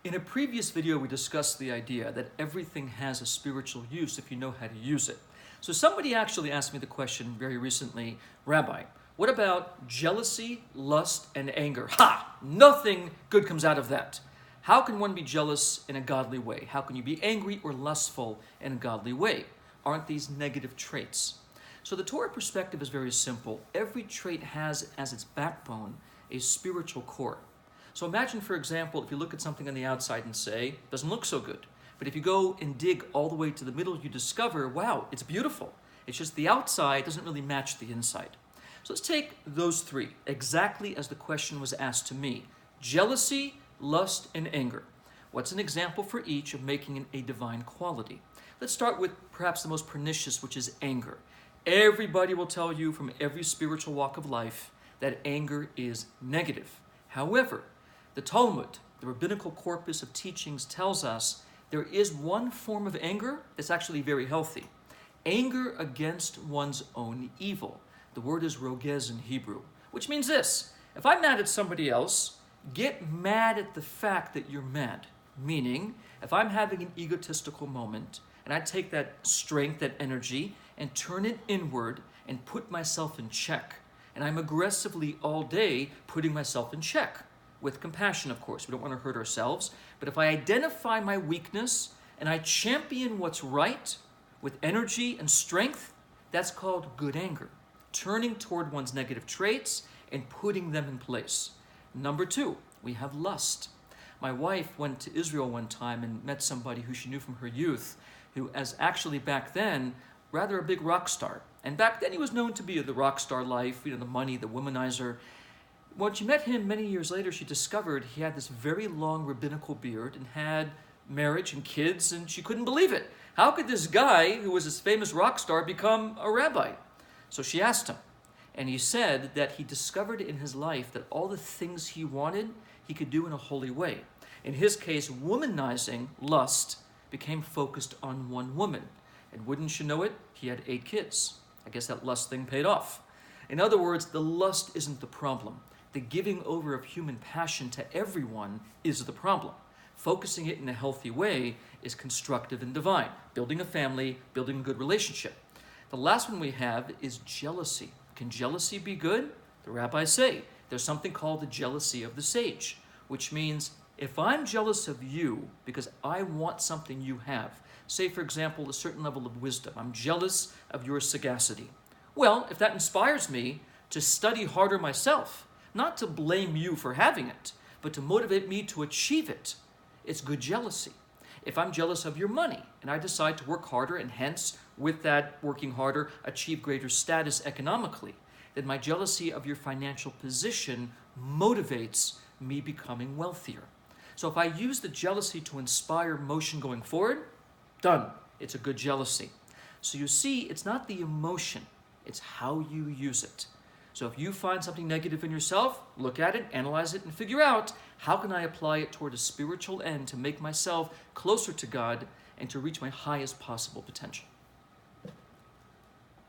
In a previous video, we discussed the idea that everything has a spiritual use if you know how to use it. So somebody actually asked me the question very recently, Rabbi, what about jealousy, lust, and anger? Ha! Nothing good comes out of that. How can one be jealous in a godly way? How can you be angry or lustful in a godly way? Aren't these negative traits? So the Torah perspective is very simple. Every trait has as its backbone a spiritual core. So imagine, for example, if you look at something on the outside and say, doesn't look so good. But if you go and dig all the way to the middle, you discover, wow, it's beautiful. It's just the outside doesn't really match the inside. So let's take those three, exactly as the question was asked to me. Jealousy, lust, and anger. What's an example for each of making it a divine quality? Let's start with perhaps the most pernicious, which is anger. Everybody will tell you from every spiritual walk of life that anger is negative. However, the Talmud, the rabbinical corpus of teachings, tells us there is one form of anger that's actually very healthy. Anger against one's own evil. The word is rogez in Hebrew, which means this. If I'm mad at somebody else, get mad at the fact that you're mad. Meaning, if I'm having an egotistical moment, and I take that strength, that energy, and turn it inward and put myself in check, and I'm aggressively all day putting myself in check. With compassion, of course. We don't want to hurt ourselves. But if I identify my weakness and I champion what's right with energy and strength, that's called good anger. Turning toward one's negative traits and putting them in place. Number two, we have lust. My wife went to Israel one time and met somebody who she knew from her youth, who was actually back then rather a big rock star. And back then he was known to be the rock star life, the money, the womanizer. When she met him many years later, she discovered he had this very long rabbinical beard and had marriage and kids, and she couldn't believe it. How could this guy, who was this famous rock star, become a rabbi? So she asked him, and he said that he discovered in his life that all the things he wanted, he could do in a holy way. In his case, womanizing, lust, became focused on one woman. And wouldn't you know it, he had 8 kids. I guess that lust thing paid off. In other words, the lust isn't the problem. The giving over of human passion to everyone is the problem. Focusing it in a healthy way is constructive and divine. Building a family, building a good relationship. The last one we have is jealousy. Can jealousy be good? The rabbis say there's something called the jealousy of the sage, which means if I'm jealous of you because I want something you have, say for example a certain level of wisdom, I'm jealous of your sagacity. Well, if that inspires me to study harder myself, not to blame you for having it, but to motivate me to achieve it, it's good jealousy. If I'm jealous of your money and I decide to work harder and hence, with that working harder, achieve greater status economically, then my jealousy of your financial position motivates me becoming wealthier. So if I use the jealousy to inspire motion going forward, done. It's a good jealousy. So you see, it's not the emotion, it's how you use it. So if you find something negative in yourself, look at it, analyze it, and figure out how can I apply it toward a spiritual end to make myself closer to God and to reach my highest possible potential.